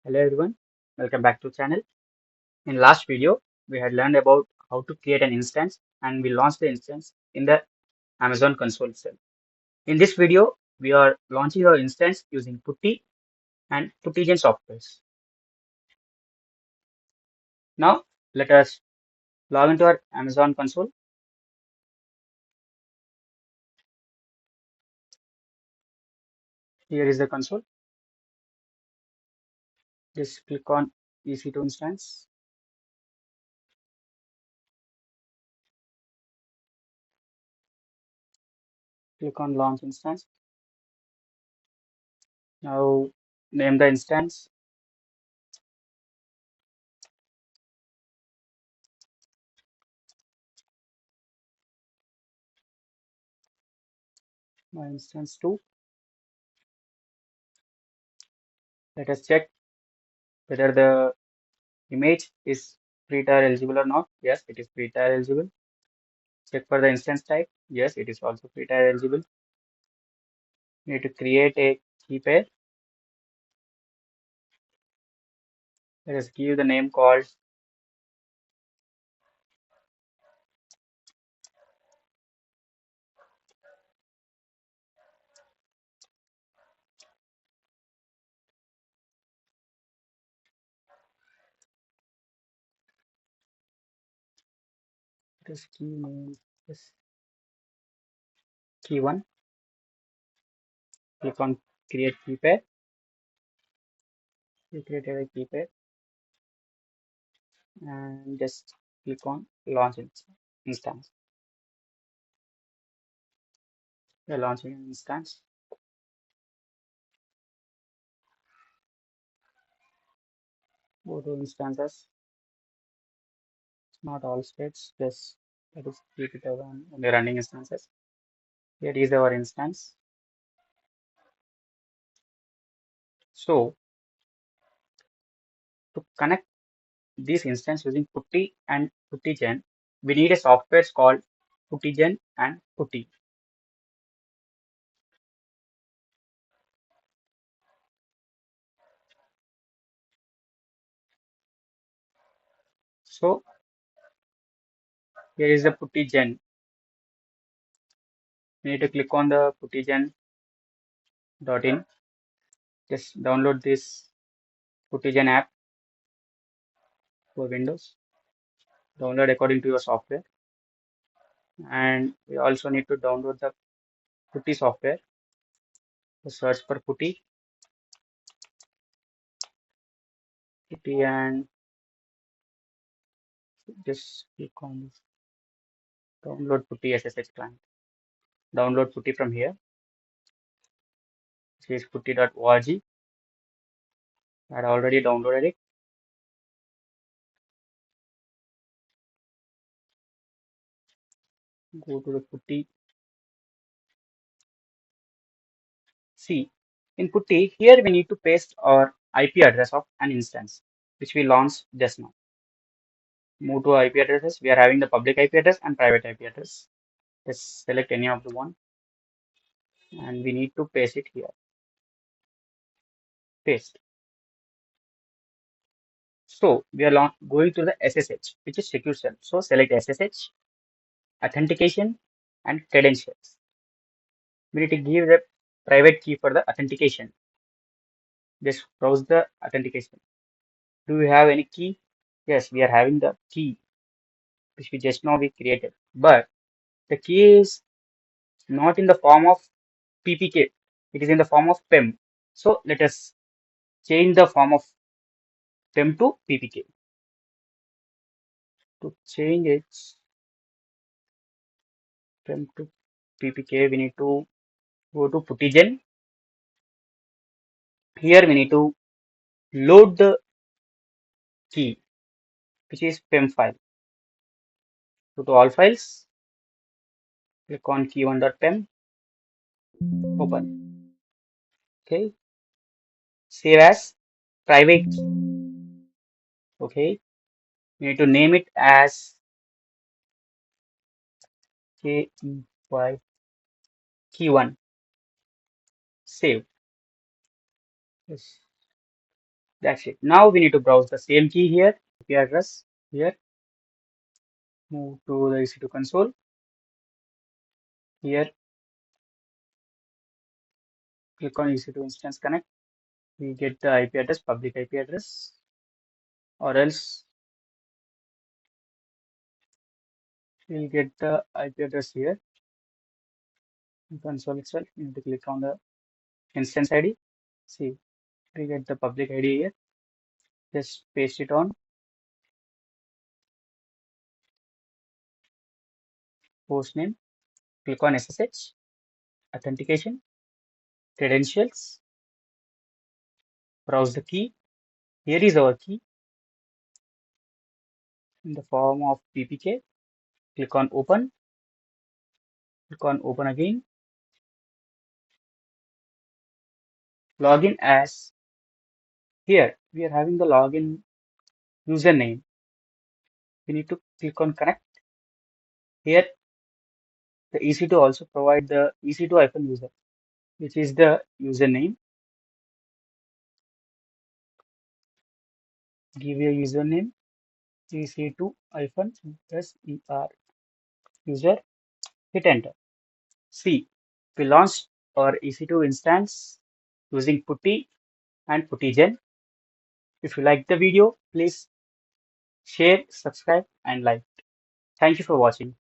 Hello everyone, welcome back to channel. In last video, we had learned about how to create an instance and we launched the instance in the Amazon console itself. In this video, we are launching our instance using Putty and Puttygen softwares. Now, let us log into our Amazon console. Here is the console. Just click on EC2 instance. Click on launch instance. Now, name the instance. My instance 2. Let us check whether the image is free tier eligible or not. Yes, it is free tier eligible. Check for the instance type. Yes, it is also free tier eligible. You need to create a key pair. Let us give the name called this key name is key 1. Click on create key pair. We created a key pair and just click on launch instance. We are launching an instance. Go to instances. Not all states, just that is keep it on the running instances. Here is our instance. So to connect this instance using Putty and Puttygen, we need a software called Puttygen and Putty. So here is the Puttygen. You need to click on the puttygen.in. Just download this Puttygen app for Windows. Download according to your software. And we also need to download the Putty software. So search for Putty and just click on this. Download Putty SSH client. Download Putty from here. This is putty.org. I had already downloaded it. Go to the Putty. See, in Putty, here we need to paste our IP address of an instance, which we launched just now. Move to IP addresses. We are having the public IP address and private IP address. Just select any of the one and we need to paste it here. Paste. So we are going to the SSH, which is secure shell. So select SSH, authentication and credentials. We need to give the private key for the authentication. Just browse the authentication. Do we have any key? Yes, we are having the key, which we just now we created. But the key is not in the form of PPK. It is in the form of PEM. So let us change the form of PEM to PPK. To change it PEM to PPK, we need to go to Puttygen. Here we need to load the key, which is PEM file. Go to all files, click on key1.pem, open. Okay, save as private key. Okay, we need to name it as key1. Save. Yes. That's it. Now we need to browse the same key here, IP address here, move to the EC2 console. Here, click on EC2 instance connect. We get the IP address, public IP address, or else we'll get the IP address here in console itself. You need to click on the instance ID. See, we get the public ID here. Just paste it on. Host name. Click on SSH, authentication, credentials, browse the key. Here is our key in the form of PPK. Click on open. Click on open again. Login as here. We are having the login username. We need to click on connect. Here, the EC2 also provide the EC2-user, which is the username. Give your username EC2-SER user. Hit enter. See, we launched our EC2 instance using Putty and PuttyGen. If you like the video, please share, subscribe, and like. Thank you for watching.